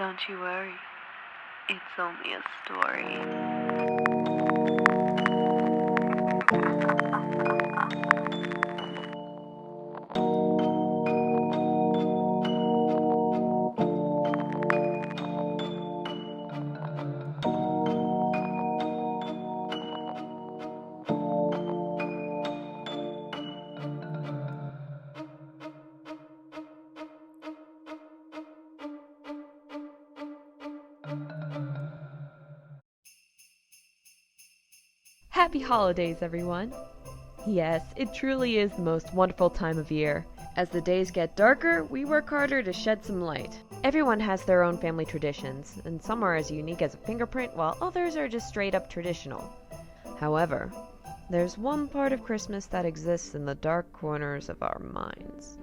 Don't you worry, it's only a story. Happy holidays, everyone! Yes, it truly is the most wonderful time of year. As the days get darker, we work harder to shed some light. Everyone has their own family traditions, and some are as unique as a fingerprint, while others are just straight up traditional. However, there's one part of Christmas that exists in the dark corners of our minds.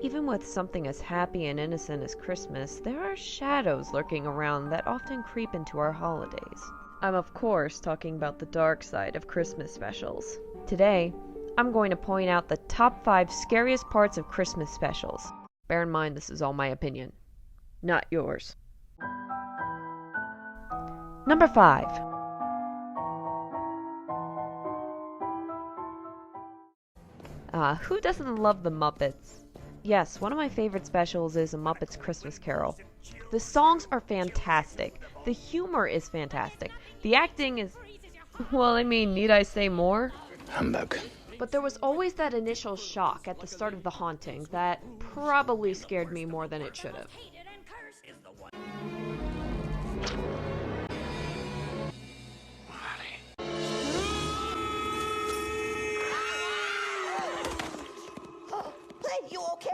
Even with something as happy and innocent as Christmas, there are shadows lurking around that often creep into our holidays. I'm of course talking about the dark side of Christmas specials. Today, I'm going to point out the top 5 scariest parts of Christmas specials. Bear in mind this is all my opinion, not yours. Number 5. Who doesn't love the Muppets? Yes, one of my favorite specials is A Muppet's Christmas Carol. The songs are fantastic. The humor is fantastic. The acting is... well, I mean, need I say more? Humbug. But there was always that initial shock at the start of the haunting that probably scared me more than it should have. You okay?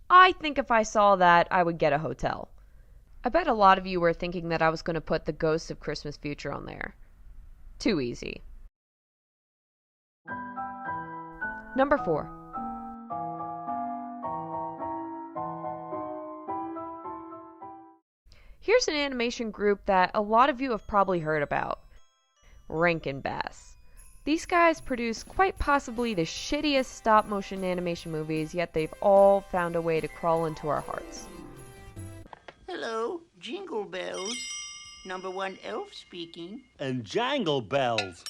I think if I saw that, I would get a hotel. I bet a lot of you were thinking that I was going to put the Ghosts of Christmas Future on there. Too easy. Number 4. Here's an animation group that a lot of you have probably heard about. Rankin. These guys produce quite possibly the shittiest stop-motion animation movies, yet they've all found a way to crawl into our hearts. Hello, Jingle Bells. Number 1 elf speaking. And Jangle Bells.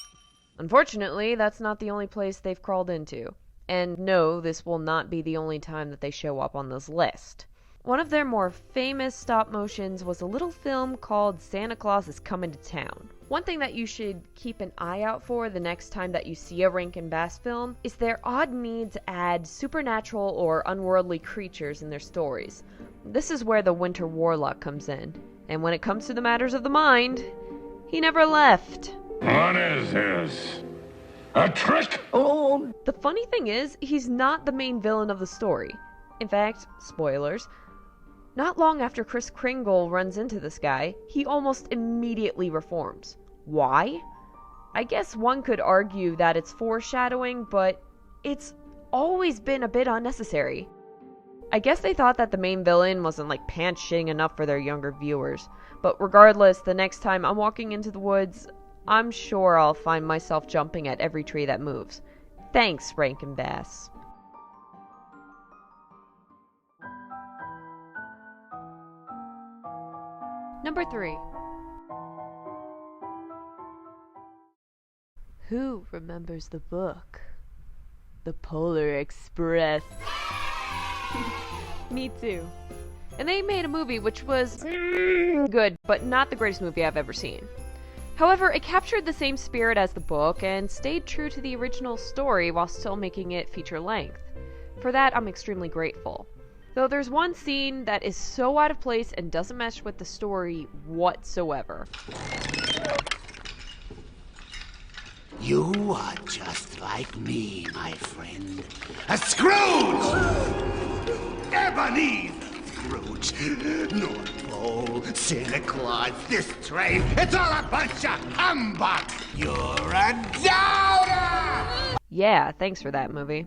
Unfortunately, that's not the only place they've crawled into. And no, this will not be the only time that they show up on this list. One of their more famous stop motions was a little film called Santa Claus is Coming to Town. One thing that you should keep an eye out for the next time that you see a Rankin film is their odd need to add supernatural or unworldly creatures in their stories. This is where the Winter Warlock comes in. And when it comes to the matters of the mind, he never left. What is this? A trick? Oh, The funny thing is, he's not the main villain of the story. In fact, spoilers, not long after Kris Kringle runs into this guy, he almost immediately reforms. Why? I guess one could argue that it's foreshadowing, but it's always been a bit unnecessary. I guess they thought that the main villain wasn't like pants-shitting enough for their younger viewers. But regardless, the next time I'm walking into the woods, I'm sure I'll find myself jumping at every tree that moves. Thanks, Rankin. Number 3. Who remembers the book? The Polar Express. Me too. And they made a movie which was good, but not the greatest movie I've ever seen. However, it captured the same spirit as the book and stayed true to the original story while still making it feature length. For that, I'm extremely grateful. Though there's one scene that is so out of place and doesn't mesh with the story whatsoever. You are just like me, my friend. A Scrooge! Ebenezer Scrooge. North Pole, Santa Claus, this train. It's all a bunch of humbug! You're a doubter! Yeah, thanks for that movie.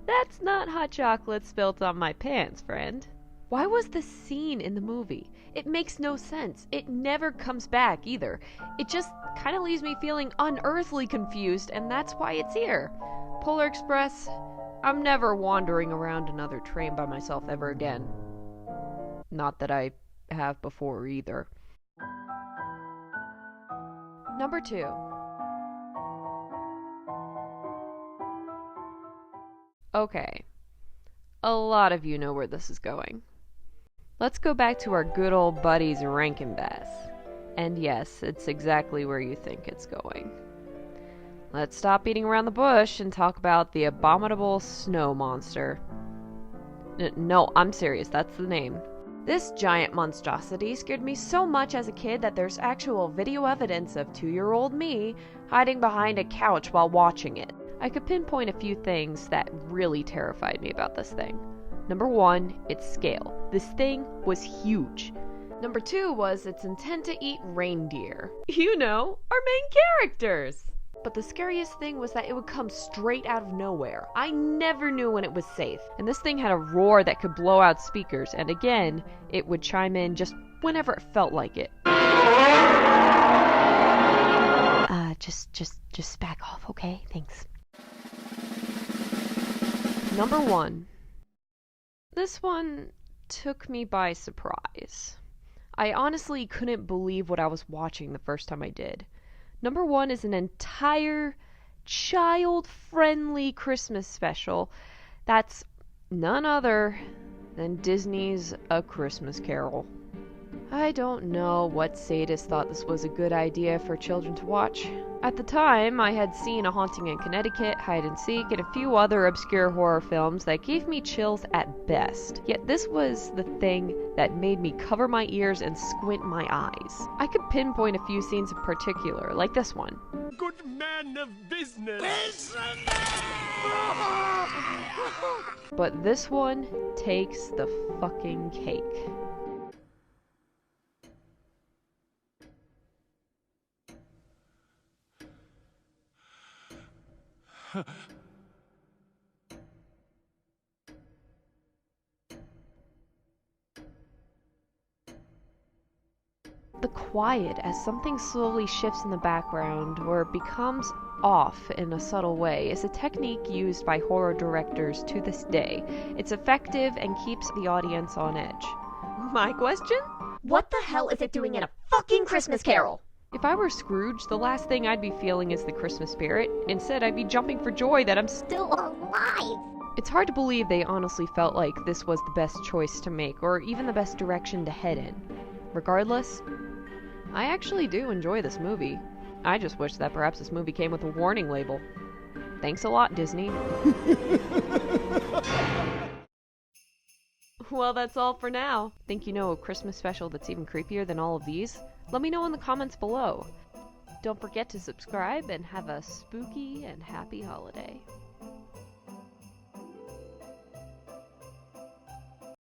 That's not hot chocolate spilt on my pants, friend. Why was the scene in the movie? It makes no sense. It never comes back either. It just kind of leaves me feeling unearthly confused, and that's why it's here. Polar Express, I'm never wandering around another train by myself ever again. Not that I have before either. Number 2. Okay, a lot of you know where this is going. Let's go back to our good old buddies Rankin. And yes, it's exactly where you think it's going. Let's stop beating around the bush and talk about the abominable snow monster. No, I'm serious, that's the name. This giant monstrosity scared me so much as a kid that there's actual video evidence of 2-year-old me hiding behind a couch while watching it. I could pinpoint a few things that really terrified me about this thing. Number 1, its scale. This thing was huge. Number 2 was its intent to eat reindeer. You know, our main characters! But the scariest thing was that it would come straight out of nowhere. I never knew when it was safe. And this thing had a roar that could blow out speakers, and again, it would chime in just whenever it felt like it. Just back off, okay? Thanks. Number 1. This one took me by surprise. I honestly couldn't believe what I was watching the first time I did. Number 1 is an entire child-friendly Christmas special that's none other than Disney's A Christmas Carol. I don't know what sadist thought this was a good idea for children to watch. At the time, I had seen A Haunting in Connecticut, Hide and Seek, and a few other obscure horror films that gave me chills at best. Yet this was the thing that made me cover my ears and squint my eyes. I could pinpoint a few scenes in particular, like this one. Good man of business! But this one takes the fucking cake. The quiet as something slowly shifts in the background or becomes off in a subtle way is a technique used by horror directors to this day. It's effective and keeps the audience on edge. My question? What the hell is it doing in a fucking Christmas Carol? If I were Scrooge, the last thing I'd be feeling is the Christmas spirit. Instead, I'd be jumping for joy that I'm still alive. It's hard to believe they honestly felt like this was the best choice to make, or even the best direction to head in. Regardless, I actually do enjoy this movie. I just wish that perhaps this movie came with a warning label. Thanks a lot, Disney. Well, that's all for now. Think you know a Christmas special that's even creepier than all of these? Let me know in the comments below. Don't forget to subscribe and have a spooky and happy holiday.